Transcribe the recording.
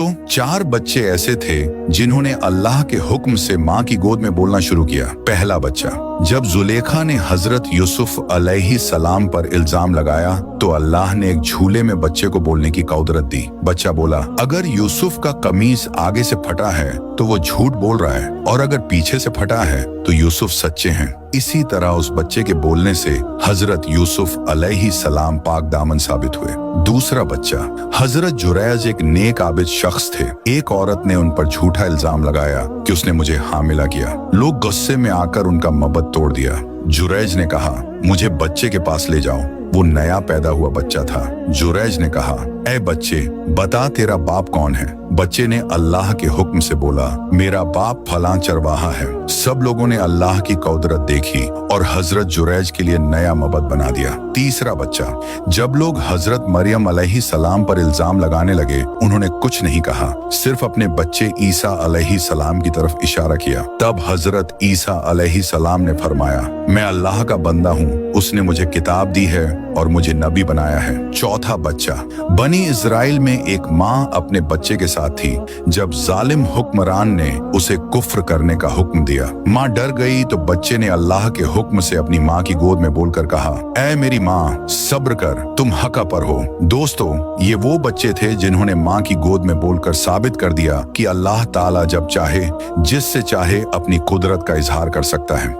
तो 4 बच्चे ऐसे थे जिन्होंने अल्लाह के हुक्म से माँ की गोद में बोलना शुरू किया। पहला बच्चा। जब जुलेखा ने हजरत यूसुफ अलैहि सलाम पर इल्जाम लगाया तो अल्लाह ने एक झूले में बच्चे को बोलने की कुदरत दी। बच्चा बोला, अगर यूसुफ का कमीज आगे से फटा है तो वो झूठ बोल रहा है, और अगर पीछे से फटा है तो यूसुफ सच्चे हैं। इसी तरह उस बच्चे के बोलने से हजरत यूसुफ अलैहि सलाम पाक दामन साबित हुए। दूसरा बच्चा। हजरत जुरैज एक नेक आबिद शख्स थे। एक औरत ने उन पर झूठा इल्जाम लगाया कि उसने मुझे हामिला किया। लोग गुस्से में आकर उनका मबद तोड़ दिया। जुरैज ने कहा, मुझे बच्चे के पास ले जाओ। वो नया पैदा हुआ बच्चा था। जुरैज ने कहा, ऐ बच्चे, बता तेरा बाप कौन है? बच्चे ने अल्लाह के हुक्म से बोला, मेरा बाप फलां चरवाहा है। सब लोगों ने अल्लाह की कुदरत देखी और हजरत जुरैज के लिए नया मबद बना दिया। तीसरा बच्चा। जब लोग हजरत मरियम अलैहि सलाम पर इल्जाम लगाने लगे, उन्होंने कुछ नहीं कहा, सिर्फ अपने बच्चे ईसा अलैहि सलाम की तरफ इशारा किया। तब हजरत ईसा अलैहि सलाम ने फरमाया, मैं अल्लाह का बंदा हूँ, उसने मुझे किताब दी है और मुझे नबी बनाया है। चौथा बच्चा। बनी इजराइल में एक माँ अपने बच्चे के साथ थी जब जालिम हुक्मरान ने उसे कुफ्र करने का हुक्म दिया। माँ डर गई तो बच्चे ने अल्लाह के हुक्म से अपनी माँ की गोद में बोलकर कहा, ऐ मेरी माँ, सब्र कर, तुम हक पर हो। दोस्तों, ये वो बच्चे थे जिन्होंने माँ की गोद में बोलकर साबित कर दिया कि अल्लाह ताला जब चाहे, जिससे चाहे अपनी कुदरत का इजहार कर सकता है।